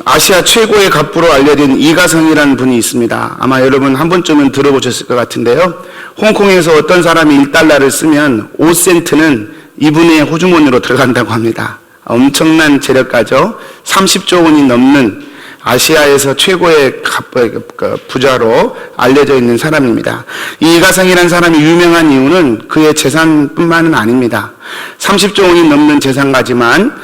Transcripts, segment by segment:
아시아 최고의 갑부로 알려진 이가성이라는 분이 있습니다. 아마 여러분 한 번쯤은 들어보셨을 것 같은데요. 홍콩에서 어떤 사람이 1달러를 쓰면 5센트는 이분의 호주머니로 들어간다고 합니다. 엄청난 재력가죠. 30조 원이 넘는 아시아에서 최고의 부자로 알려져 있는 사람입니다. 이 이가성이라는 사람이 유명한 이유는 그의 재산뿐만은 아닙니다. 30조 원이 넘는 재산가지만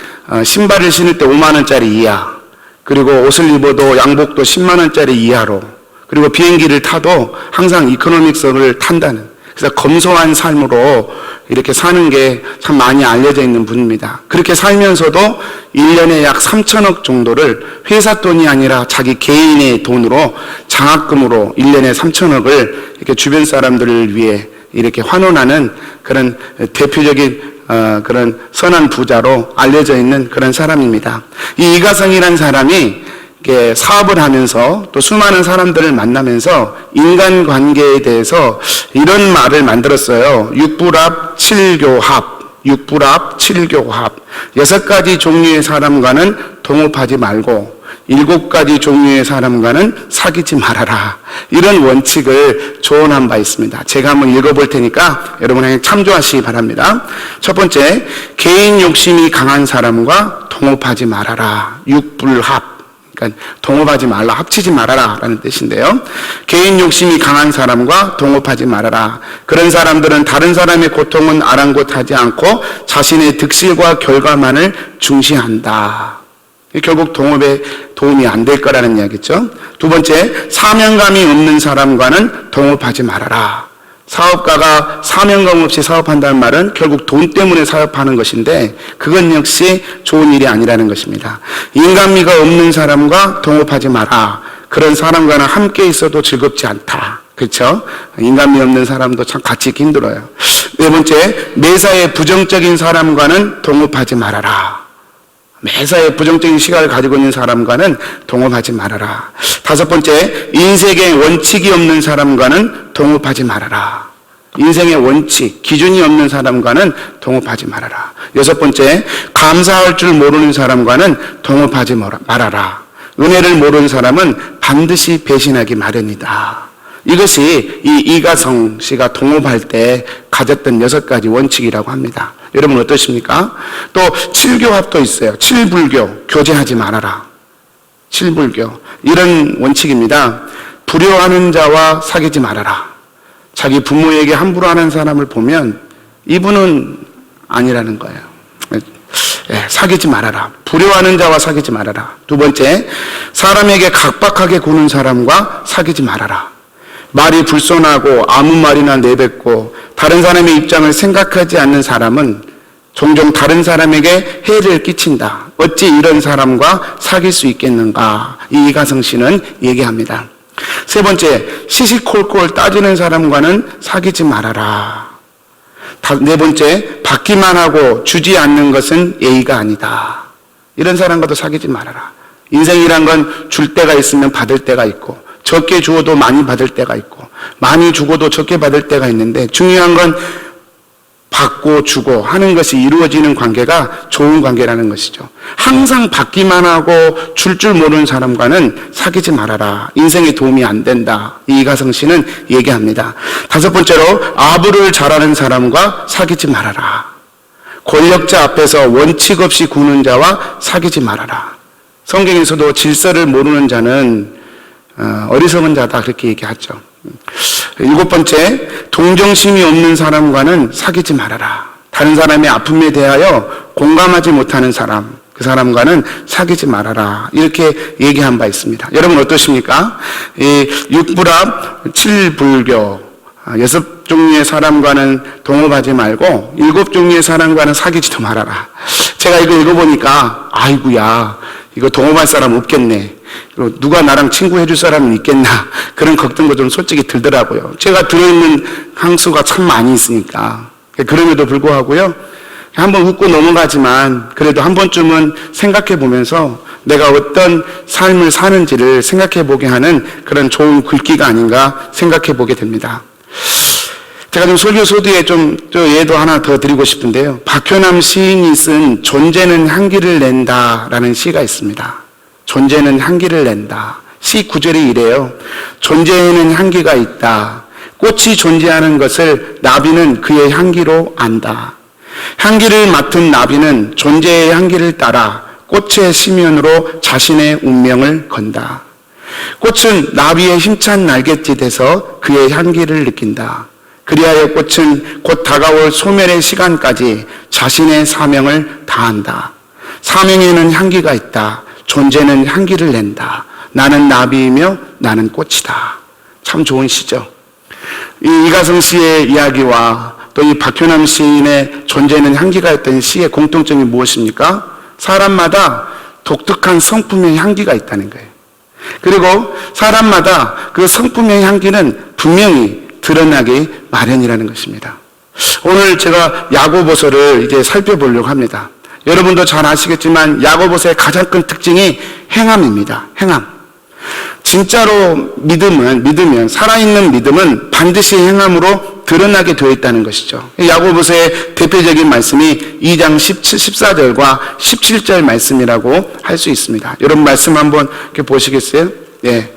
신발을 신을 때 5만 원짜리 이하, 그리고 옷을 입어도 양복도 10만 원짜리 이하로, 그리고 비행기를 타도 항상 이코노믹석을 탄다는, 그래서 검소한 삶으로 이렇게 사는 게 참 많이 알려져 있는 분입니다. 그렇게 살면서도 1년에 약 3천억 정도를 회사 돈이 아니라 자기 개인의 돈으로 장학금으로 1년에 3천억을 이렇게 주변 사람들을 위해 이렇게 환원하는 그런 대표적인 그런 선한 부자로 알려져 있는 그런 사람입니다. 이 이가성이라는 사람이 사업을 하면서 또 수많은 사람들을 만나면서 인간관계에 대해서 이런 말을 만들었어요. 육불합, 칠교합. 육불합, 칠교합. 6가지 종류의 사람과는 동업하지 말고 7가지 종류의 사람과는 사귀지 말아라. 이런 원칙을 조언한 바 있습니다. 제가 한번 읽어볼 테니까 여러분에게 참조하시기 바랍니다. 첫 번째, 개인 욕심이 강한 사람과 동업하지 말아라. 육불합. 그러니까 동업하지 말라, 합치지 말아라 라는 뜻인데요. 개인 욕심이 강한 사람과 동업하지 말아라. 그런 사람들은 다른 사람의 고통은 아랑곳하지 않고 자신의 득실과 결과만을 중시한다. 결국 동업에 도움이 안 될 거라는 이야기죠. 두 번째, 사명감이 없는 사람과는 동업하지 말아라. 사업가가 사명감 없이 사업한다는 말은 결국 돈 때문에 사업하는 것인데 그건 역시 좋은 일이 아니라는 것입니다. 인간미가 없는 사람과 동업하지 마라. 그런 사람과는 함께 있어도 즐겁지 않다. 그렇죠? 인간미 없는 사람도 참 같이 있기 힘들어요. 네 번째, 매사에 부정적인 사람과는 동업하지 말아라. 매사에 부정적인 시각을 가지고 있는 사람과는 동업하지 말아라. 다섯 번째, 인생에 원칙이 없는 사람과는 동업하지 말아라. 인생의 원칙, 기준이 없는 사람과는 동업하지 말아라. 여섯 번째, 감사할 줄 모르는 사람과는 동업하지 말아라. 은혜를 모르는 사람은 반드시 배신하기 마련이다. 이것이 이 이가성 씨가 동업할 때 가졌던 6가지 원칙이라고 합니다. 여러분 어떠십니까? 또 칠교합도 있어요. 칠불교, 교제하지 말아라. 칠불교, 이런 원칙입니다. 불효하는 자와 사귀지 말아라. 자기 부모에게 함부로 하는 사람을 보면 이분은 아니라는 거예요. 사귀지 말아라. 불효하는 자와 사귀지 말아라. 두 번째, 사람에게 각박하게 구는 사람과 사귀지 말아라. 말이 불손하고 아무 말이나 내뱉고 다른 사람의 입장을 생각하지 않는 사람은 종종 다른 사람에게 해를 끼친다. 어찌 이런 사람과 사귈 수 있겠는가? 이 이가성 씨는 얘기합니다. 세 번째, 시시콜콜 따지는 사람과는 사귀지 말아라. 네 번째, 받기만 하고 주지 않는 것은 예의가 아니다. 이런 사람과도 사귀지 말아라. 인생이란 건 줄 때가 있으면 받을 때가 있고 적게 주어도 많이 받을 때가 있고 많이 주고도 적게 받을 때가 있는데 중요한 건 받고 주고 하는 것이 이루어지는 관계가 좋은 관계라는 것이죠. 항상 받기만 하고 줄 모르는 사람과는 사귀지 말아라. 인생에 도움이 안 된다. 이가성 씨는 얘기합니다. 다섯 번째로, 아부를 잘하는 사람과 사귀지 말아라. 권력자 앞에서 원칙 없이 구는 자와 사귀지 말아라. 성경에서도 질서를 모르는 자는 어리석은 자다 그렇게 얘기하죠. 일곱 번째, 동정심이 없는 사람과는 사귀지 말아라. 다른 사람의 아픔에 대하여 공감하지 못하는 사람, 그 사람과는 사귀지 말아라. 이렇게 얘기한 바 있습니다. 여러분 어떠십니까? 이 육불합, 칠불교, 6종류의 사람과는 동업하지 말고 7종류의 사람과는 사귀지도 말아라. 제가 이거 읽어보니까 아이고야, 이거 동업할 사람 없겠네. 누가 나랑 친구 해줄 사람은 있겠나, 그런 걱정도 좀 솔직히 들더라고요. 제가 들어있는 항수가 참 많이 있으니까. 그럼에도 불구하고요, 한번 웃고 넘어가지만 그래도 한 번쯤은 생각해 보면서 내가 어떤 삶을 사는지를 생각해 보게 하는 그런 좋은 글귀가 아닌가 생각해 보게 됩니다. 제가 좀 설교 소두에 좀 예도 하나 더 드리고 싶은데요. 박효남 시인이 쓴 존재는 향기를 낸다라는 시가 있습니다. 존재는 향기를 낸다. 시 9절이 이래요. 존재에는 향기가 있다. 꽃이 존재하는 것을 나비는 그의 향기로 안다. 향기를 맡은 나비는 존재의 향기를 따라 꽃의 심연으로 자신의 운명을 건다. 꽃은 나비의 힘찬 날갯짓에서 그의 향기를 느낀다. 그리하여 꽃은 곧 다가올 소멸의 시간까지 자신의 사명을 다한다. 사명에는 향기가 있다. 존재는 향기를 낸다. 나는 나비이며 나는 꽃이다. 참 좋은 시죠. 이 이가성 씨의 이야기와 또 이 박효남 시인의 존재는 향기가 있던 시의 공통점이 무엇입니까? 사람마다 독특한 성품의 향기가 있다는 거예요. 그리고 사람마다 그 성품의 향기는 분명히 드러나기 마련이라는 것입니다. 오늘 제가 야고보서를 이제 살펴보려고 합니다. 여러분도 잘 아시겠지만 야고보서의 가장 큰 특징이 행함입니다. 행함. 진짜로 믿으면 살아있는 믿음은 반드시 행함으로 드러나게 되어 있다는 것이죠. 야고보서의 대표적인 말씀이 2장 14절과 17절 말씀이라고 할 수 있습니다. 여러분 말씀 한번 이렇게 보시겠어요? 네.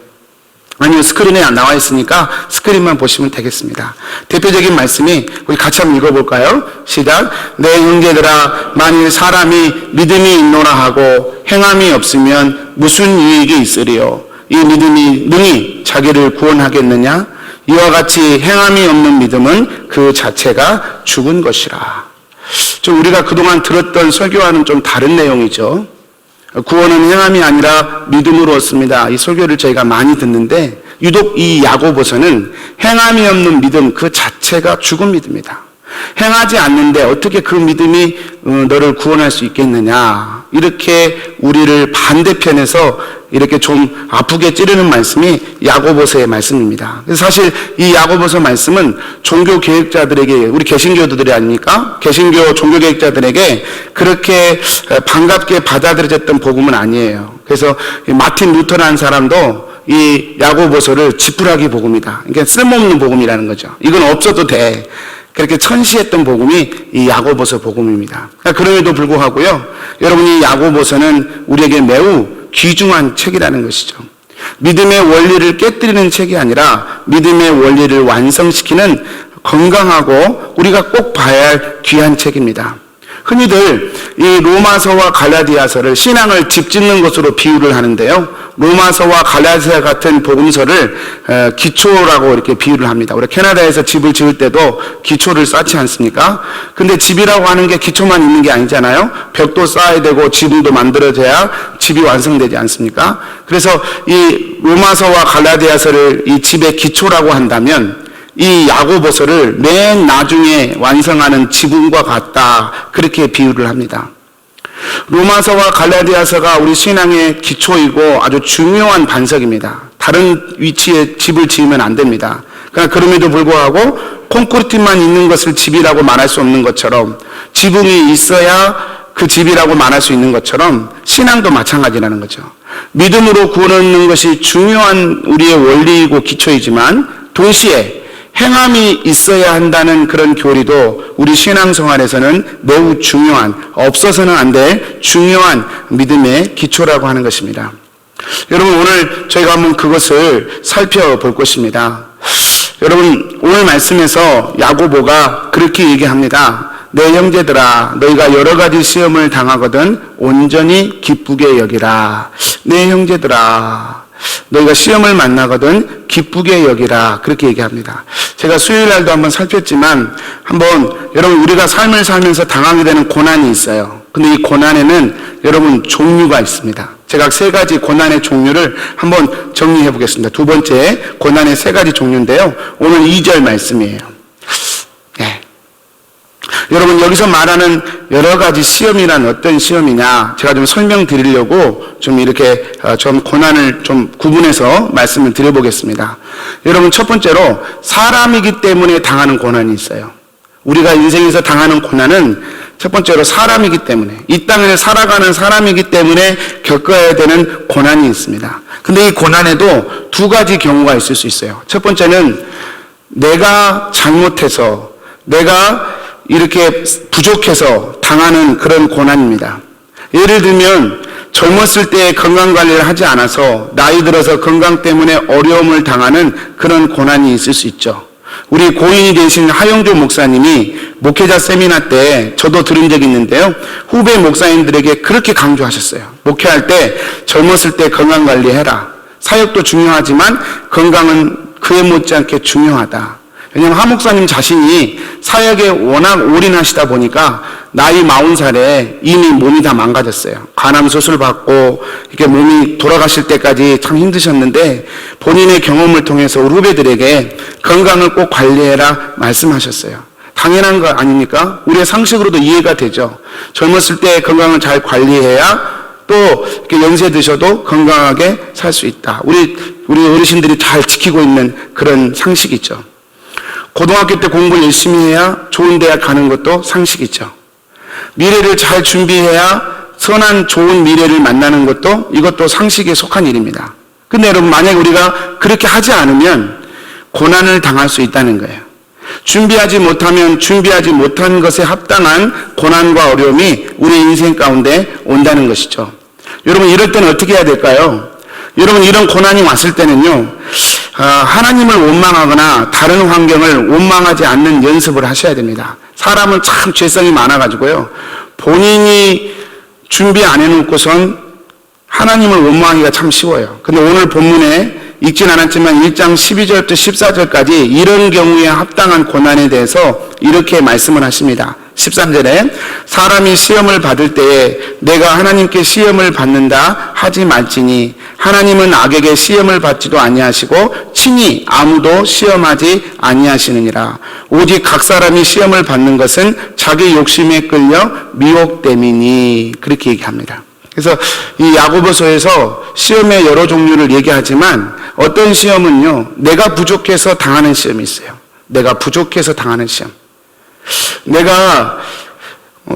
아니요, 스크린에 나와 있으니까 스크린만 보시면 되겠습니다. 대표적인 말씀이 우리 같이 한번 읽어볼까요? 시작. 내 형제들아, 만일 사람이 믿음이 있노라 하고 행함이 없으면 무슨 유익이 있으리요? 이 믿음이 능히 자기를 구원하겠느냐? 이와 같이 행함이 없는 믿음은 그 자체가 죽은 것이라. 좀 우리가 그동안 들었던 설교와는 좀 다른 내용이죠. 구원은 행함이 아니라 믿음으로 얻습니다. 이 설교를 저희가 많이 듣는데 유독 이 야고보서는 행함이 없는 믿음 그 자체가 죽은 믿음이다. 행하지 않는데 어떻게 그 믿음이 너를 구원할 수 있겠느냐. 이렇게 우리를 반대편에서 이렇게 좀 아프게 찌르는 말씀이 야고보서의 말씀입니다. 그래서 사실 이 야고보서 말씀은 종교 계획자들에게, 우리 개신교도들이 아닙니까? 개신교 종교 계획자들에게 그렇게 반갑게 받아들여졌던 복음은 아니에요. 그래서 마틴 루터라는 사람도 이 야고보서를 지푸라기 복음이다. 그러니까 쓸모없는 복음이라는 거죠. 이건 없어도 돼. 그렇게 천시했던 복음이 이 야고보서 복음입니다. 그럼에도 불구하고요, 여러분이 야고보서는 우리에게 매우 귀중한 책이라는 것이죠. 믿음의 원리를 깨뜨리는 책이 아니라 믿음의 원리를 완성시키는 건강하고 우리가 꼭 봐야 할 귀한 책입니다. 흔히들 이 로마서와 갈라디아서를 신앙을 집 짓는 것으로 비유를 하는데요. 로마서와 갈라디아 같은 복음서를 기초라고 이렇게 비유를 합니다. 우리 캐나다에서 집을 지을 때도 기초를 쌓지 않습니까? 근데 집이라고 하는 게 기초만 있는 게 아니잖아요. 벽도 쌓아야 되고 지붕도 만들어져야 집이 완성되지 않습니까? 그래서 이 로마서와 갈라디아서를 이 집의 기초라고 한다면 이 야고보서를 맨 나중에 완성하는 지붕과 같다. 그렇게 비유를 합니다. 로마서와 갈라디아서가 우리 신앙의 기초이고 아주 중요한 반석입니다. 다른 위치에 집을 지으면 안 됩니다. 그러나 그럼에도 불구하고 콘크리트만 있는 것을 집이라고 말할 수 없는 것처럼 지붕이 있어야 그 집이라고 말할 수 있는 것처럼 신앙도 마찬가지라는 거죠. 믿음으로 구원 얻는 것이 중요한 우리의 원리이고 기초이지만 동시에 행함이 있어야 한다는 그런 교리도 우리 신앙생활에서는 매우 중요한, 없어서는 안 될 중요한 믿음의 기초라고 하는 것입니다. 여러분, 오늘 저희가 한번 그것을 살펴볼 것입니다. 여러분, 오늘 말씀에서 야고보가 그렇게 얘기합니다. 내 형제들아, 너희가 여러 가지 시험을 당하거든 온전히 기쁘게 여기라. 내 형제들아, 너희가 시험을 만나거든 기쁘게 여기라. 그렇게 얘기합니다. 제가 수요일 날도 한번 살폈지만 한번 여러분, 우리가 삶을 살면서 당하게 되는 고난이 있어요. 근데 이 고난에는 여러분 종류가 있습니다. 제가 세 가지 고난의 종류를 한번 정리해 보겠습니다. 두 번째 고난의 세 가지 종류인데요. 오늘 2절 말씀이에요. 네. 여러분, 여기서 말하는 여러 가지 시험이란 어떤 시험이냐, 제가 좀 설명드리려고 좀 이렇게 좀 고난을 좀 구분해서 말씀을 드려보겠습니다. 여러분, 첫 번째로 사람이기 때문에 당하는 고난이 있어요. 우리가 인생에서 당하는 고난은 첫 번째로 사람이기 때문에, 이 땅을 살아가는 사람이기 때문에 겪어야 되는 고난이 있습니다. 근데 이 고난에도 두 가지 경우가 있을 수 있어요. 첫 번째는 내가 잘못해서, 내가 이렇게 부족해서 당하는 그런 고난입니다. 예를 들면 젊었을 때 건강관리를 하지 않아서 나이 들어서 건강 때문에 어려움을 당하는 그런 고난이 있을 수 있죠. 우리 고인이 되신 하영조 목사님이 목회자 세미나 때 저도 들은 적이 있는데요. 후배 목사님들에게 그렇게 강조하셨어요. 목회할 때 젊었을 때 건강관리해라. 사역도 중요하지만 건강은 그에 못지않게 중요하다. 왜냐하면 하 목사님 자신이 사역에 워낙 올인하시다 보니까 나이 40살에 이미 몸이 다 망가졌어요. 간암 수술 받고 이렇게 몸이 돌아가실 때까지 참 힘드셨는데 본인의 경험을 통해서 우리 후배들에게 건강을 꼭 관리해라 말씀하셨어요. 당연한 거 아닙니까? 우리의 상식으로도 이해가 되죠. 젊었을 때 건강을 잘 관리해야 또 이렇게 연세 드셔도 건강하게 살 수 있다. 우리 어르신들이 잘 지키고 있는 그런 상식이죠. 고등학교 때 공부를 열심히 해야 좋은 대학 가는 것도 상식이죠. 미래를 잘 준비해야 선한 좋은 미래를 만나는 것도 이것도 상식에 속한 일입니다. 근데 여러분 만약에 우리가 그렇게 하지 않으면 고난을 당할 수 있다는 거예요. 준비하지 못하면 준비하지 못한 것에 합당한 고난과 어려움이 우리 인생 가운데 온다는 것이죠. 여러분 이럴 때는 어떻게 해야 될까요? 여러분 이런 고난이 왔을 때는요. 하나님을 원망하거나 다른 환경을 원망하지 않는 연습을 하셔야 됩니다. 사람은 참 죄성이 많아가지고요. 본인이 준비 안 해놓고선 하나님을 원망하기가 참 쉬워요. 근데 오늘 본문에 읽진 않았지만 1장 12절부터 14절까지 이런 경우에 합당한 고난에 대해서 이렇게 말씀을 하십니다. 13절에 사람이 시험을 받을 때에 내가 하나님께 시험을 받는다 하지 말지니 하나님은 악에게 시험을 받지도 아니하시고 친히 아무도 시험하지 아니하시느니라. 오직 각 사람이 시험을 받는 것은 자기 욕심에 끌려 미혹됨이니. 그렇게 얘기합니다. 그래서 이 야고보서에서 시험의 여러 종류를 얘기하지만 어떤 시험은요, 내가 부족해서 당하는 시험이 있어요. 내가 부족해서 당하는 시험. 내가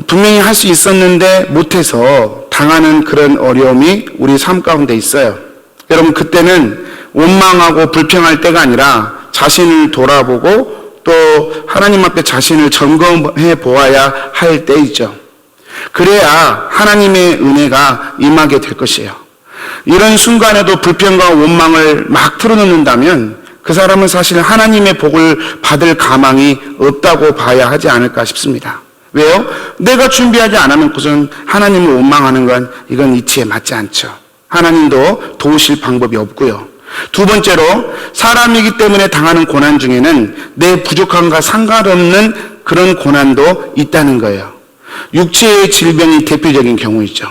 분명히 할 수 있었는데 못해서 당하는 그런 어려움이 우리 삶 가운데 있어요. 여러분 그때는 원망하고 불평할 때가 아니라 자신을 돌아보고 또 하나님 앞에 자신을 점검해 보아야 할 때이죠. 그래야 하나님의 은혜가 임하게 될 것이에요. 이런 순간에도 불평과 원망을 막 틀어놓는다면 그 사람은 사실 하나님의 복을 받을 가망이 없다고 봐야 하지 않을까 싶습니다. 왜요? 내가 준비하지 않으면서는 하나님을 원망하는 건 이건 이치에 맞지 않죠. 하나님도 도우실 방법이 없고요. 두 번째로 사람이기 때문에 당하는 고난 중에는 내 부족함과 상관없는 그런 고난도 있다는 거예요. 육체의 질병이 대표적인 경우이죠.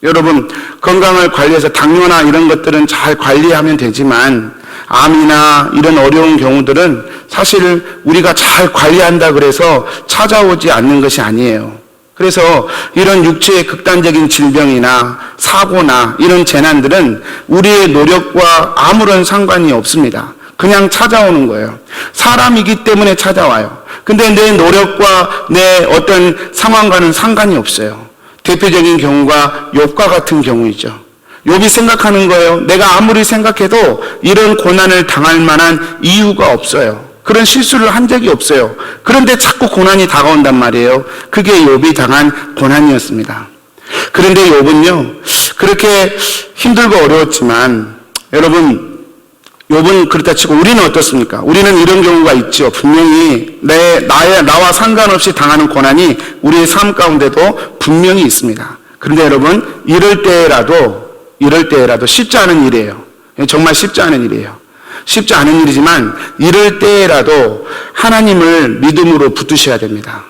여러분 건강을 관리해서 당뇨나 이런 것들은 잘 관리하면 되지만 암이나 이런 어려운 경우들은 사실 우리가 잘 관리한다 그래서 찾아오지 않는 것이 아니에요. 그래서 이런 육체의 극단적인 질병이나 사고나 이런 재난들은 우리의 노력과 아무런 상관이 없습니다. 그냥 찾아오는 거예요. 사람이기 때문에 찾아와요. 근데 내 노력과 내 어떤 상황과는 상관이 없어요. 대표적인 경우가 욥과 같은 경우이죠. 욥이 생각하는 거예요. 내가 아무리 생각해도 이런 고난을 당할 만한 이유가 없어요. 그런 실수를 한 적이 없어요. 그런데 자꾸 고난이 다가온단 말이에요. 그게 욥이 당한 고난이었습니다. 그런데 욥은요, 그렇게 힘들고 어려웠지만 여러분 욥은 그렇다 치고 우리는 어떻습니까? 우리는 이런 경우가 있죠. 분명히 나와 상관없이 당하는 고난이 우리의 삶 가운데도 분명히 있습니다. 그런데 여러분 이럴 때라도 쉽지 않은 일이에요. 정말 쉽지 않은 일이에요. 쉽지 않은 일이지만 이럴 때라도 하나님을 믿음으로 붙드셔야 됩니다.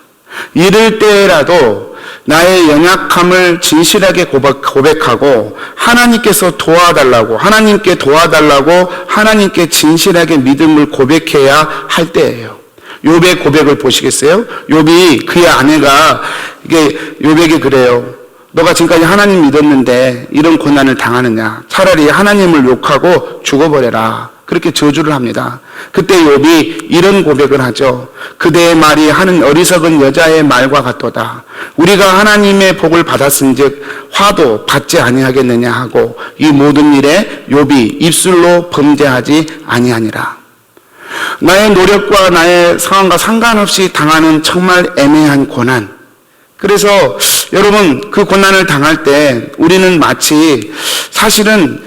이럴 때라도 나의 연약함을 진실하게 고백하고 하나님께서 도와달라고 하나님께 진실하게 믿음을 고백해야 할 때예요. 욥의 고백을 보시겠어요? 욥이 그의 아내가 욥에게 그래요. 너가 지금까지 하나님 믿었는데 이런 고난을 당하느냐? 차라리 하나님을 욕하고 죽어버려라. 그렇게 저주를 합니다. 그때 욥이 이런 고백을 하죠. 그대의 말이 하는 어리석은 여자의 말과 같도다. 우리가 하나님의 복을 받았은즉 화도 받지 아니하겠느냐 하고 이 모든 일에 욥이 입술로 범죄하지 아니하니라. 나의 노력과 나의 상황과 상관없이 당하는 정말 애매한 고난, 그래서 여러분 그 고난을 당할 때 우리는 마치 사실은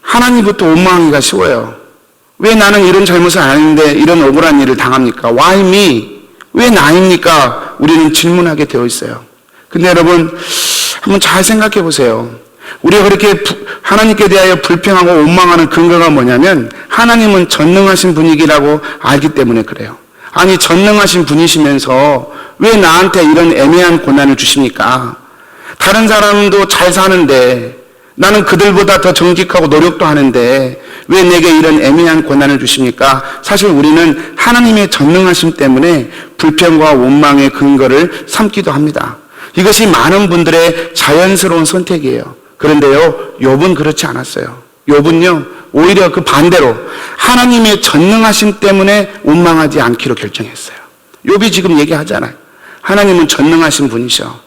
하나님부터 원망하기가 쉬워요. 왜 나는 이런 잘못을 안 했는데 이런 억울한 일을 당합니까? Why me? 왜 나입니까? 우리는 질문하게 되어 있어요. 근데 여러분 한번 잘 생각해 보세요. 우리가 그렇게 하나님께 대하여 불평하고 원망하는 근거가 뭐냐면 하나님은 전능하신 분이라고 알기 때문에 그래요. 아니 전능하신 분이시면서 왜 나한테 이런 애매한 고난을 주십니까? 다른 사람도 잘 사는데 나는 그들보다 더 정직하고 노력도 하는데 왜 내게 이런 애매한 고난을 주십니까? 사실 우리는 하나님의 전능하심 때문에 불평과 원망의 근거를 삼기도 합니다. 이것이 많은 분들의 자연스러운 선택이에요. 그런데요, 욥은 그렇지 않았어요. 욥은요, 오히려 그 반대로 하나님의 전능하심 때문에 원망하지 않기로 결정했어요. 욥이 지금 얘기하잖아요. 하나님은 전능하신 분이셔.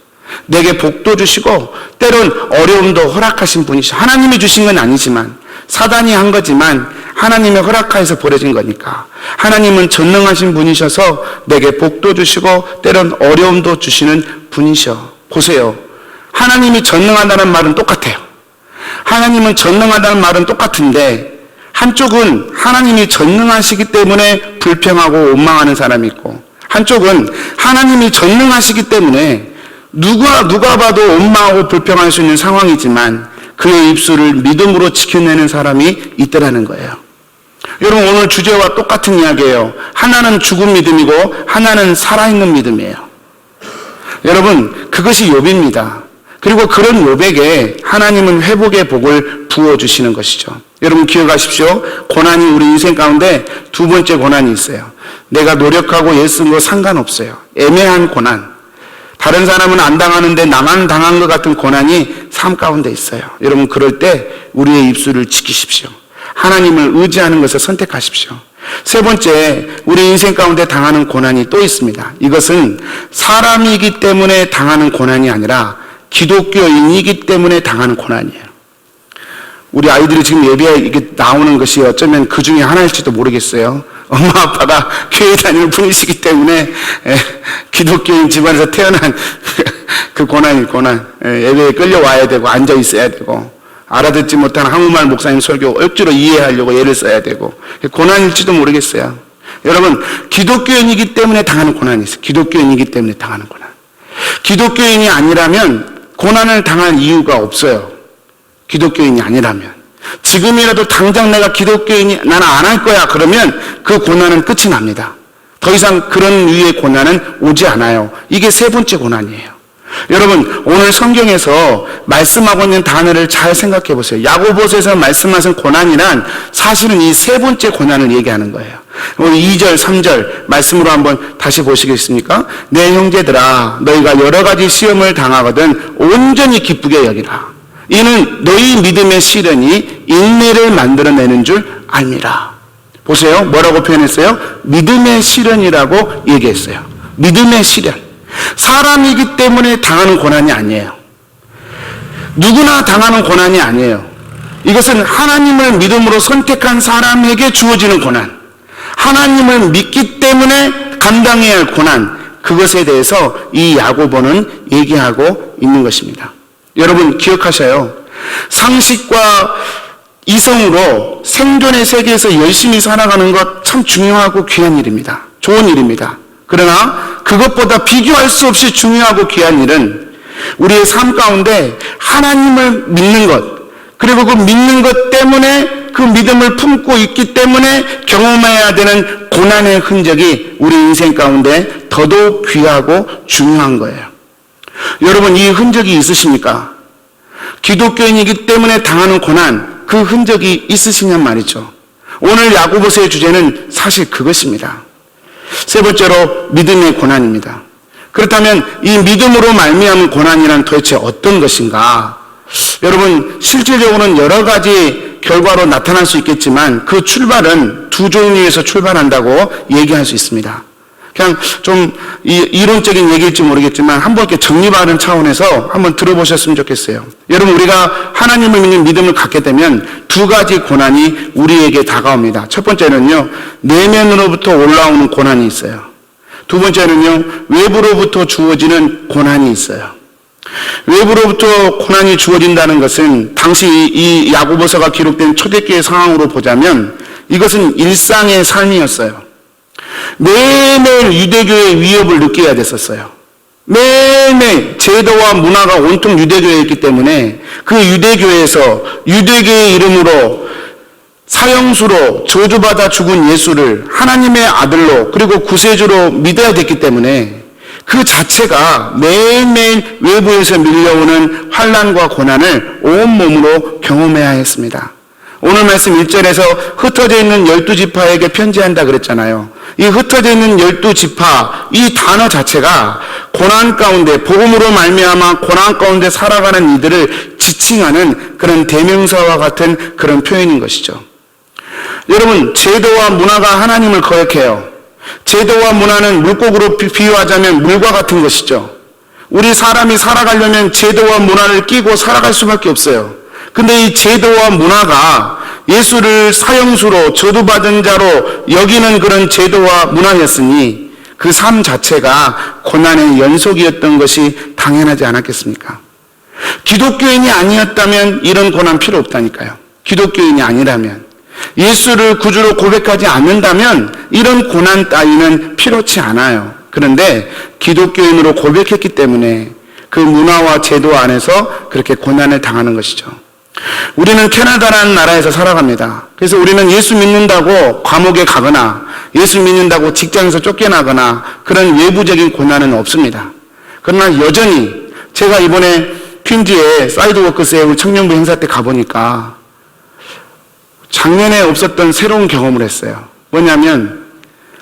내게 복도 주시고 때론 어려움도 허락하신 분이셔. 하나님이 주신 건 아니지만 사단이 한 거지만 하나님의 허락하에서 벌어진 거니까 하나님은 전능하신 분이셔서 내게 복도 주시고 때론 어려움도 주시는 분이셔. 보세요. 하나님이 전능하다는 말은 똑같아요. 하나님은 전능하다는 말은 똑같은데 한쪽은 하나님이 전능하시기 때문에 불평하고 원망하는 사람이 있고 한쪽은 하나님이 전능하시기 때문에 누가 봐도 원망하고 불평할 수 있는 상황이지만 그의 입술을 믿음으로 지켜내는 사람이 있더라는 거예요. 여러분 오늘 주제와 똑같은 이야기예요. 하나는 죽은 믿음이고 하나는 살아있는 믿음이에요. 여러분 그것이 욥입니다. 그리고 그런 욥에게 하나님은 회복의 복을 부어주시는 것이죠. 여러분 기억하십시오. 고난이 우리 인생 가운데 두 번째 고난이 있어요. 내가 노력하고 애쓴 거 상관없어요. 애매한 고난. 다른 사람은 안 당하는데 나만 당한 것 같은 고난이 삶 가운데 있어요. 여러분 그럴 때 우리의 입술을 지키십시오. 하나님을 의지하는 것을 선택하십시오. 세 번째, 우리 인생 가운데 당하는 고난이 또 있습니다. 이것은 사람이기 때문에 당하는 고난이 아니라 기독교인이기 때문에 당하는 고난이에요. 우리 아이들이 지금 예배에 이게 나오는 것이 어쩌면 그 중에 하나일지도 모르겠어요. 엄마 아빠가 교회 다니는 분이시기 때문에 기독교인 집안에서 태어난 그 고난. 예배에 끌려와야 되고 앉아 있어야 되고 알아듣지 못한 한국말 목사님 설교 억지로 이해하려고 애를 써야 되고 고난일지도 모르겠어요. 여러분 기독교인이기 때문에 당하는 고난이 있어요. 기독교인이기 때문에 당하는 고난. 기독교인이 아니라면 고난을 당할 이유가 없어요. 기독교인이 아니라면. 지금이라도 당장 내가 기독교인이 나는 안 할 거야 그러면 그 고난은 끝이 납니다. 더 이상 그런 류의 고난은 오지 않아요. 이게 세 번째 고난이에요. 여러분 오늘 성경에서 말씀하고 있는 단어를 잘 생각해 보세요. 야고보서에서 말씀하신 고난이란 사실은 이 세 번째 고난을 얘기하는 거예요. 2절 3절 말씀으로 한번 다시 보시겠습니까? 내 형제들아 너희가 여러 가지 시험을 당하거든 온전히 기쁘게 여기라. 이는 너희 믿음의 시련이 인내를 만들어내는 줄 알미라. 보세요. 뭐라고 표현했어요? 믿음의 시련이라고 얘기했어요. 믿음의 시련. 사람이기 때문에 당하는 고난이 아니에요. 누구나 당하는 고난이 아니에요. 이것은 하나님을 믿음으로 선택한 사람에게 주어지는 고난. 하나님을 믿기 때문에 감당해야 할 고난. 그것에 대해서 이 야고보는 얘기하고 있는 것입니다. 여러분 기억하셔요. 상식과 이성으로 생존의 세계에서 열심히 살아가는 것 참 중요하고 귀한 일입니다. 좋은 일입니다. 그러나 그것보다 비교할 수 없이 중요하고 귀한 일은 우리의 삶 가운데 하나님을 믿는 것, 그리고 그 믿는 것 때문에 그 믿음을 품고 있기 때문에 경험해야 되는 고난의 흔적이 우리 인생 가운데 더더욱 귀하고 중요한 거예요. 여러분 이 흔적이 있으십니까? 기독교인이기 때문에 당하는 고난, 그 흔적이 있으시냔 말이죠. 오늘 야고보서의 주제는 사실 그것입니다. 세 번째로 믿음의 고난입니다. 그렇다면 이 믿음으로 말미암은 고난이란 도대체 어떤 것인가? 여러분 실질적으로는 여러 가지 결과로 나타날 수 있겠지만 그 출발은 두 종류에서 출발한다고 얘기할 수 있습니다. 그냥 좀 이론적인 얘기일지 모르겠지만 한번 이렇게 정리하는 차원에서 한번 들어보셨으면 좋겠어요. 여러분 우리가 하나님을 믿는 믿음을 갖게 되면 두 가지 고난이 우리에게 다가옵니다. 첫 번째는요, 내면으로부터 올라오는 고난이 있어요. 두 번째는요, 외부로부터 주어지는 고난이 있어요. 외부로부터 고난이 주어진다는 것은 당시 이 야고보서가 기록된 초대교회 상황으로 보자면 이것은 일상의 삶이었어요. 매일매일 유대교의 위협을 느껴야 됐었어요. 매일매일 제도와 문화가 온통 유대교회였기 때문에 그 유대교회에서 유대교의 이름으로 사형수로 저주받아 죽은 예수를 하나님의 아들로 그리고 구세주로 믿어야 됐기 때문에 그 자체가 매일매일 외부에서 밀려오는 환난과 고난을 온몸으로 경험해야 했습니다. 오늘 말씀 1절에서 흩어져 있는 12지파에게 편지한다 그랬잖아요. 이 흩어져 있는 12지파, 이 단어 자체가 고난 가운데, 복음으로 말미암아 고난 가운데 살아가는 이들을 지칭하는 그런 대명사와 같은 그런 표현인 것이죠. 여러분, 제도와 문화가 하나님을 거역해요. 제도와 문화는 물고기로 비유하자면 물과 같은 것이죠. 우리 사람이 살아가려면 제도와 문화를 끼고 살아갈 수밖에 없어요. 근데 이 제도와 문화가 예수를 사형수로 저주받은 자로 여기는 그런 제도와 문화였으니 그 삶 자체가 고난의 연속이었던 것이 당연하지 않았겠습니까? 기독교인이 아니었다면 이런 고난 필요 없다니까요. 기독교인이 아니라면, 예수를 구주로 고백하지 않는다면 이런 고난 따위는 필요치 않아요. 그런데 기독교인으로 고백했기 때문에 그 문화와 제도 안에서 그렇게 고난을 당하는 것이죠. 우리는 캐나다라는 나라에서 살아갑니다. 그래서 우리는 예수 믿는다고 감옥에 가거나 예수 믿는다고 직장에서 쫓겨나거나 그런 외부적인 고난은 없습니다. 그러나 여전히 제가 이번에 퀸즈의 사이드워크스의 우리 청년부 행사 때 가보니까 작년에 없었던 새로운 경험을 했어요. 뭐냐면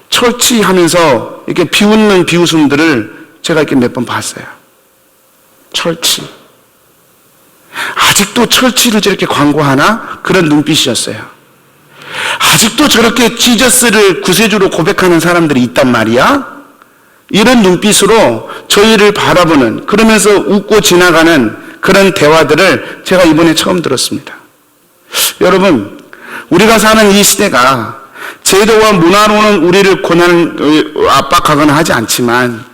철치하면서 이렇게 비웃는 비웃음들을 제가 이렇게 몇 번 봤어요. 철치. 아직도 철치를 저렇게 광고하나? 그런 눈빛이었어요. 아직도 저렇게 지저스를 구세주로 고백하는 사람들이 있단 말이야? 이런 눈빛으로 저희를 바라보는, 그러면서 웃고 지나가는 그런 대화들을 제가 이번에 처음 들었습니다. 여러분, 우리가 사는 이 시대가 제도와 문화로는 우리를 압박하거나 하지 않지만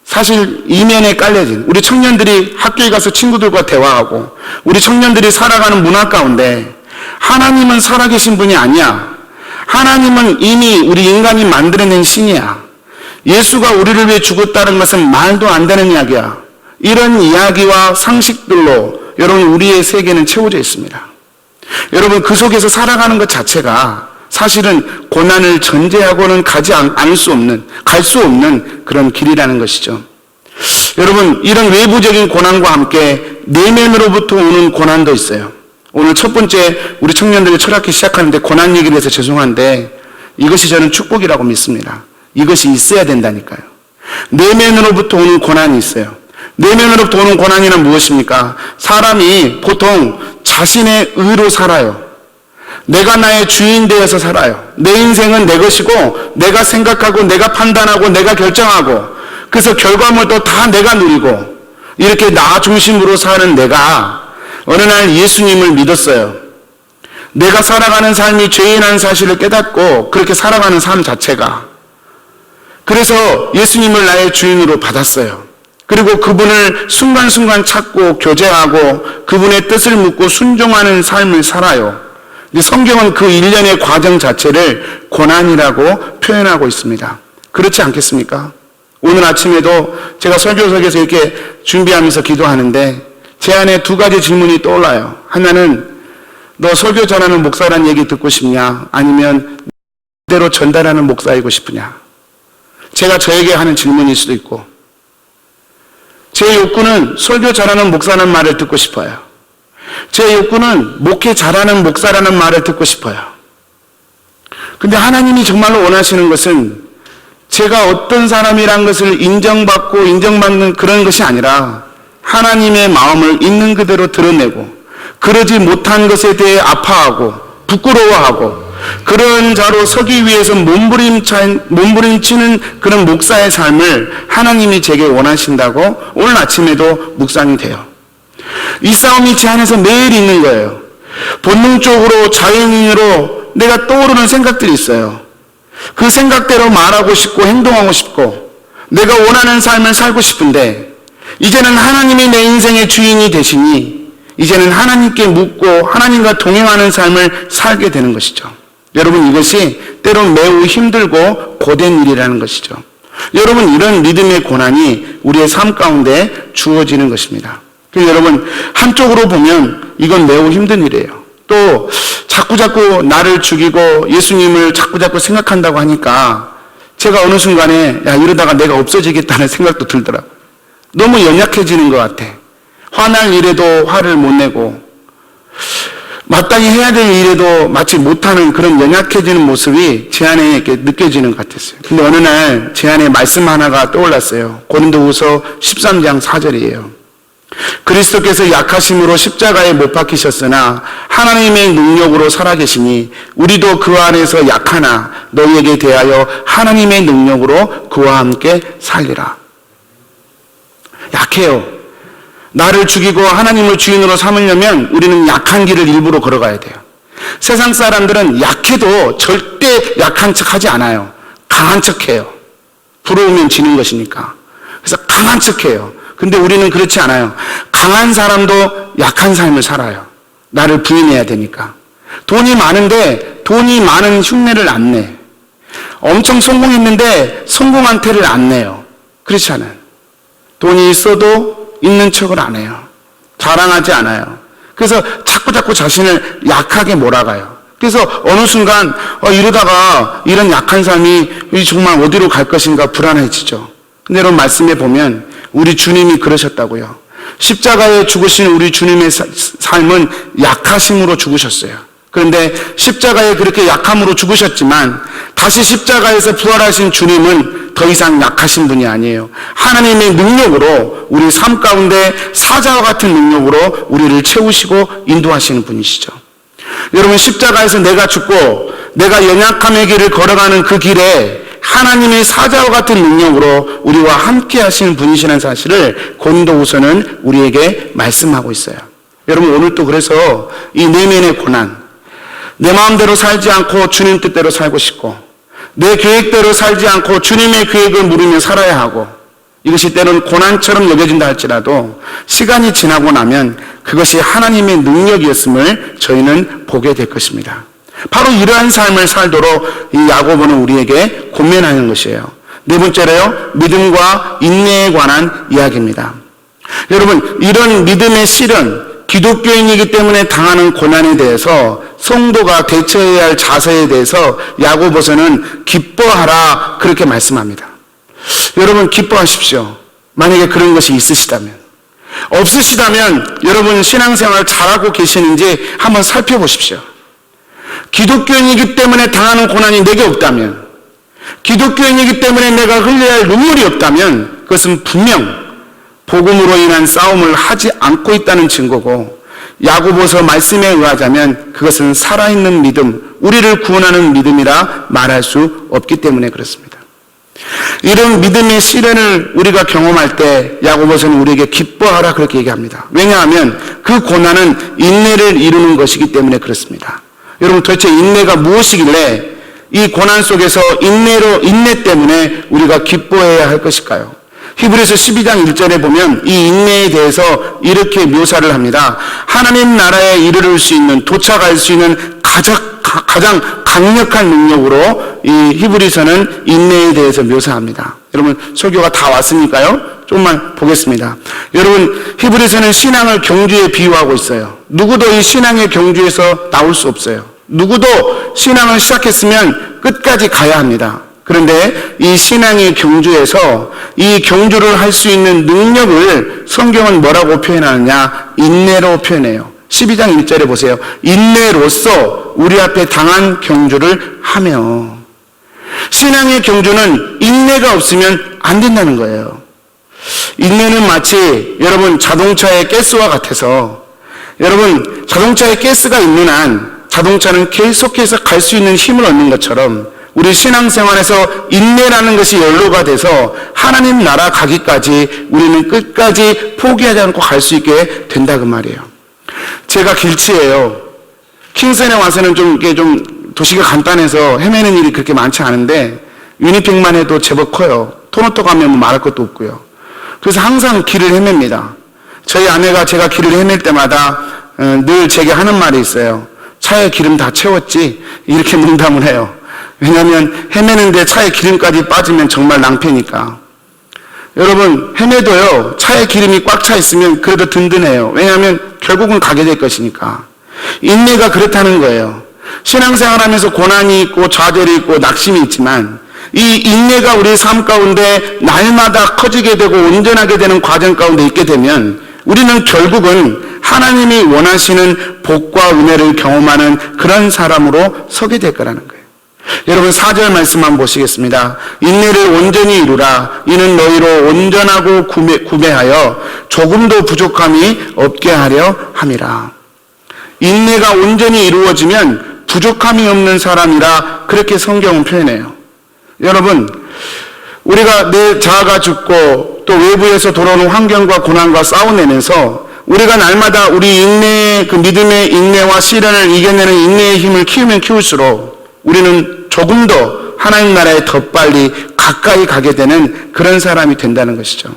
사실 이면에 깔려진 우리 청년들이 학교에 가서 친구들과 대화하고 우리 청년들이 살아가는 문화 가운데 하나님은 살아계신 분이 아니야. 하나님은 이미 우리 인간이 만들어낸 신이야. 예수가 우리를 위해 죽었다는 것은 말도 안 되는 이야기야. 이런 이야기와 상식들로 여러분 우리의 세계는 채워져 있습니다. 여러분 그 속에서 살아가는 것 자체가 사실은 고난을 전제하고는 갈 수 없는 그런 길이라는 것이죠. 여러분 이런 외부적인 고난과 함께 내면으로부터 오는 고난도 있어요. 오늘 첫 번째 우리 청년들이 철학기 시작하는데 고난 얘기를 해서 죄송한데 이것이 저는 축복이라고 믿습니다. 이것이 있어야 된다니까요. 내면으로부터 오는 고난이 있어요. 내면으로부터 오는 고난이란 무엇입니까? 사람이 보통 자신의 의로 살아요. 내가 나의 주인 되어서 살아요. 내 인생은 내 것이고 내가 생각하고 내가 판단하고 내가 결정하고 그래서 결과물도 다 내가 누리고 이렇게 나 중심으로 사는 내가 어느 날 예수님을 믿었어요. 내가 살아가는 삶이 죄인이라는 사실을 깨닫고 그렇게 살아가는 삶 자체가 그래서 예수님을 나의 주인으로 받았어요. 그리고 그분을 순간순간 찾고 교제하고 그분의 뜻을 묻고 순종하는 삶을 살아요. 성경은 그 일련의 과정 자체를 고난이라고 표현하고 있습니다. 그렇지 않겠습니까? 오늘 아침에도 제가 설교석에서 이렇게 준비하면서 기도하는데 제 안에 두 가지 질문이 떠올라요. 하나는 너 설교 전하는 목사라는 얘기 듣고 싶냐? 아니면 그대로 전달하는 목사이고 싶으냐? 제가 저에게 하는 질문일 수도 있고 제 욕구는 설교 잘하는 목사라는 말을 듣고 싶어요. 제 욕구는 목회 잘하는 목사라는 말을 듣고 싶어요. 근데 하나님이 정말로 원하시는 것은 제가 어떤 사람이란 것을 인정받고 인정받는 그런 것이 아니라 하나님의 마음을 있는 그대로 드러내고 그러지 못한 것에 대해 아파하고 부끄러워하고 그런 자로 서기 위해서 몸부림치는 그런 목사의 삶을 하나님이 제게 원하신다고 오늘 아침에도 묵상이 돼요. 이 싸움이 제 안에서 매일 있는 거예요. 본능적으로 자연인으로 내가 떠오르는 생각들이 있어요. 그 생각대로 말하고 싶고 행동하고 싶고 내가 원하는 삶을 살고 싶은데 이제는 하나님이 내 인생의 주인이 되시니 이제는 하나님께 묻고 하나님과 동행하는 삶을 살게 되는 것이죠. 여러분, 이것이 때론 매우 힘들고 고된 일이라는 것이죠. 여러분, 이런 믿음의 고난이 우리의 삶 가운데 주어지는 것입니다. 그래서 여러분, 한쪽으로 보면 이건 매우 힘든 일이에요. 또 자꾸자꾸 나를 죽이고 예수님을 자꾸자꾸 생각한다고 하니까 제가 어느 순간에 이러다가 내가 없어지겠다는 생각도 들더라고요. 너무 연약해지는 것 같아. 화날 일에도 화를 못 내고 마땅히 해야 될 일에도 마치 못하는 그런 연약해지는 모습이 제 안에 이렇게 느껴지는 것 같았어요. 근데 어느 날 제 안에 말씀 하나가 떠올랐어요. 고린도후서 13장 4절이에요. 그리스도께서 약하심으로 십자가에 못 박히셨으나 하나님의 능력으로 살아계시니 우리도 그 안에서 약하나 너희에게 대하여 하나님의 능력으로 그와 함께 살리라. 약해요. 나를 죽이고 하나님을 주인으로 삼으려면 우리는 약한 길을 일부러 걸어가야 돼요. 세상 사람들은 약해도 절대 약한 척 하지 않아요. 강한 척 해요. 부러우면 지는 것이니까. 그래서 강한 척 해요. 근데 우리는 그렇지 않아요. 강한 사람도 약한 삶을 살아요. 나를 부인해야 되니까. 돈이 많은데 돈이 많은 흉내를 안 내. 엄청 성공했는데 성공한 태를 안 내요. 그렇지 않아요. 돈이 있어도 있는 척을 안 해요. 자랑하지 않아요. 그래서 자꾸 자신을 약하게 몰아가요. 그래서 어느 순간 이러다가 이런 약한 삶이 정말 어디로 갈 것인가 불안해지죠. 근데 여러분, 말씀에 보면 우리 주님이 그러셨다고요. 십자가에 죽으신 우리 주님의 삶은 약하심으로 죽으셨어요. 그런데 십자가에 그렇게 약함으로 죽으셨지만 다시 십자가에서 부활하신 주님은 더 이상 약하신 분이 아니에요. 하나님의 능력으로 우리 삶 가운데 사자와 같은 능력으로 우리를 채우시고 인도하시는 분이시죠. 여러분, 십자가에서 내가 죽고 내가 연약함의 길을 걸어가는 그 길에 하나님의 사자와 같은 능력으로 우리와 함께 하시는 분이시라는 사실을 고린도후서는 우리에게 말씀하고 있어요. 여러분, 오늘 또 그래서 이 내면의 고난, 내 마음대로 살지 않고 주님 뜻대로 살고 싶고 내 계획대로 살지 않고 주님의 계획을 물으며 살아야 하고 이것이 때론 고난처럼 여겨진다 할지라도 시간이 지나고 나면 그것이 하나님의 능력이었음을 저희는 보게 될 것입니다. 바로 이러한 삶을 살도록 이 야고보는 우리에게 권면하는 것이에요. 네 번째로요, 믿음과 인내에 관한 이야기입니다. 여러분, 이런 믿음의 실현, 기독교인이기 때문에 당하는 고난에 대해서 성도가 대처해야 할 자세에 대해서 야고보서는 기뻐하라 그렇게 말씀합니다. 여러분, 기뻐하십시오. 만약에 그런 것이 있으시다면. 없으시다면 여러분 신앙생활 잘하고 계시는지 한번 살펴보십시오. 기독교인이기 때문에 당하는 고난이 내게 없다면, 기독교인이기 때문에 내가 흘려야 할 눈물이 없다면 그것은 분명 복음으로 인한 싸움을 하지 않고 있다는 증거고, 야고보서 말씀에 의하자면 그것은 살아있는 믿음, 우리를 구원하는 믿음이라 말할 수 없기 때문에 그렇습니다. 이런 믿음의 시련을 우리가 경험할 때 야고보서는 우리에게 기뻐하라 그렇게 얘기합니다. 왜냐하면 그 고난은 인내를 이루는 것이기 때문에 그렇습니다. 여러분, 도대체 인내가 무엇이길래 이 고난 속에서 인내 때문에 우리가 기뻐해야 할 것일까요? 히브리서 12장 1절에 보면 이 인내에 대해서 이렇게 묘사를 합니다. 하나님 나라에 이르를 수 있는, 도착할 수 있는 가장 강력한 능력으로 이 히브리서는 인내에 대해서 묘사합니다. 여러분, 설교가 다 왔으니까요, 조금만 보겠습니다. 여러분, 히브리서는 신앙을 경주에 비유하고 있어요. 누구도 이 신앙의 경주에서 나올 수 없어요. 누구도 신앙을 시작했으면 끝까지 가야 합니다. 그런데 이 신앙의 경주에서 이 경주를 할 수 있는 능력을 성경은 뭐라고 표현하느냐? 인내로 표현해요. 12장 1절에 보세요. 인내로서 우리 앞에 당한 경주를 하며. 신앙의 경주는 인내가 없으면 안 된다는 거예요. 인내는 마치 여러분 자동차의 가스와 같아서, 여러분 자동차에 가스가 있는 한 자동차는 계속해서 갈 수 있는 힘을 얻는 것처럼 우리 신앙생활에서 인내라는 것이 연로가 돼서 하나님 나라 가기까지 우리는 끝까지 포기하지 않고 갈 수 있게 된다 그 말이에요. 제가 길치예요. 킹선에 와서는 좀 도시가 간단해서 헤매는 일이 그렇게 많지 않은데 위니펙만 해도 제법 커요. 토론토 가면 뭐 말할 것도 없고요. 그래서 항상 길을 헤맵니다. 저희 아내가 제가 길을 헤맬 때마다 늘 제게 하는 말이 있어요. 차에 기름 다 채웠지? 이렇게 농담을 해요. 왜냐하면 헤매는데 차에 기름까지 빠지면 정말 낭패니까. 여러분, 헤매도요, 차에 기름이 꽉 차 있으면 그래도 든든해요. 왜냐하면 결국은 가게 될 것이니까. 인내가 그렇다는 거예요. 신앙생활 하면서 고난이 있고 좌절이 있고 낙심이 있지만 이 인내가 우리의 삶 가운데 날마다 커지게 되고 온전하게 되는 과정 가운데 있게 되면 우리는 결국은 하나님이 원하시는 복과 은혜를 경험하는 그런 사람으로 서게 될 거라는 거예요. 여러분 4절 말씀 한번 보시겠습니다. 인내를 온전히 이루라. 이는 너희로 온전하고 구매하여 조금도 부족함이 없게 하려 함이라. 인내가 온전히 이루어지면 부족함이 없는 사람이라 그렇게 성경은 표현해요. 여러분, 우리가 내 자아가 죽고 또 외부에서 돌아오는 환경과 고난과 싸워내면서 우리가 날마다 우리 인내의 그 믿음의 인내와 시련을 이겨내는 인내의 힘을 키우면 키울수록 우리는 조금 더 하나님 나라에 더 빨리 가까이 가게 되는 그런 사람이 된다는 것이죠.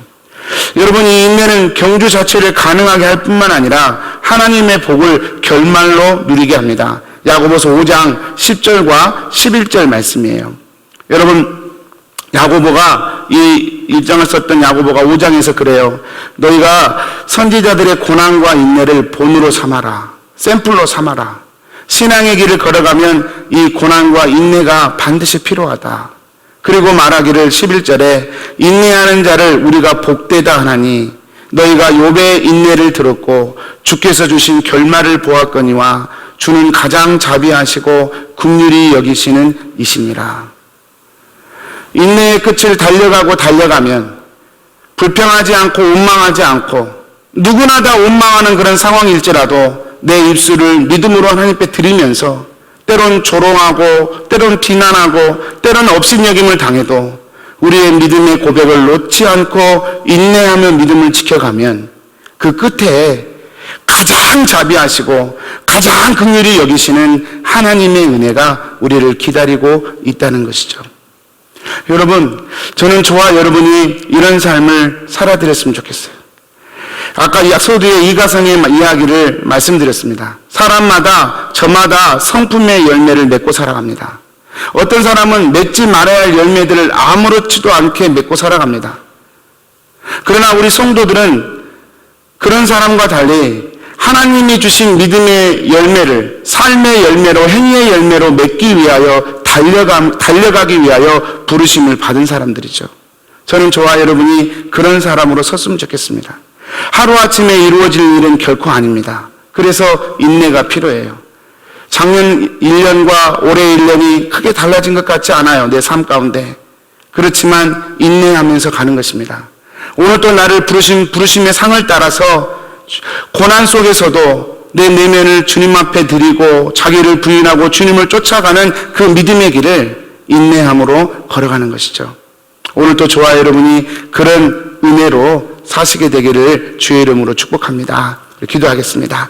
여러분, 이 인내는 경주 자체를 가능하게 할 뿐만 아니라 하나님의 복을 결말로 누리게 합니다. 야고보서 5장 10절과 11절 말씀이에요. 여러분, 야고보가 이 1장을 썼던 야고보가 5장에서 그래요. 너희가 선지자들의 고난과 인내를 본으로 삼아라. 샘플로 삼아라. 신앙의 길을 걸어가면 이 고난과 인내가 반드시 필요하다. 그리고 말하기를 11절에 인내하는 자를 우리가 복되다 하나니 너희가 욥의 인내를 들었고 주께서 주신 결말을 보았거니와 주는 가장 자비하시고 긍휼히 여기시는 이시니라. 인내의 끝을 달려가면 불평하지 않고 원망하지 않고 누구나 다 원망하는 그런 상황일지라도 내 입술을 믿음으로 하나님께 드리면서 때론 조롱하고 때론 비난하고 때론 업신여김을 당해도 우리의 믿음의 고백을 놓지 않고 인내하며 믿음을 지켜가면 그 끝에 가장 자비하시고 가장 긍휼히 여기시는 하나님의 은혜가 우리를 기다리고 있다는 것이죠. 여러분, 저는 저와 여러분이 이런 삶을 살아드렸으면 좋겠어요. 아까 서두에 이가성의 이야기를 말씀드렸습니다. 사람마다 저마다 성품의 열매를 맺고 살아갑니다. 어떤 사람은 맺지 말아야 할 열매들을 아무렇지도 않게 맺고 살아갑니다. 그러나 우리 성도들은 그런 사람과 달리 하나님이 주신 믿음의 열매를 삶의 열매로 행위의 열매로 맺기 위하여 달려가기 위하여 부르심을 받은 사람들이죠. 저는 저와 여러분이 그런 사람으로 섰으면 좋겠습니다. 하루아침에 이루어질 일은 결코 아닙니다. 그래서 인내가 필요해요. 작년 1년과 올해 1년이 크게 달라진 것 같지 않아요. 내 삶 가운데. 그렇지만 인내하면서 가는 것입니다. 오늘 또 나를 부르심의 상을 따라서 고난 속에서도 내 내면을 주님 앞에 드리고 자기를 부인하고 주님을 쫓아가는 그 믿음의 길을 인내함으로 걸어가는 것이죠. 오늘 또 저와 여러분이 그런 은혜로 사시게 되기를 주의 이름으로 축복합니다. 기도하겠습니다.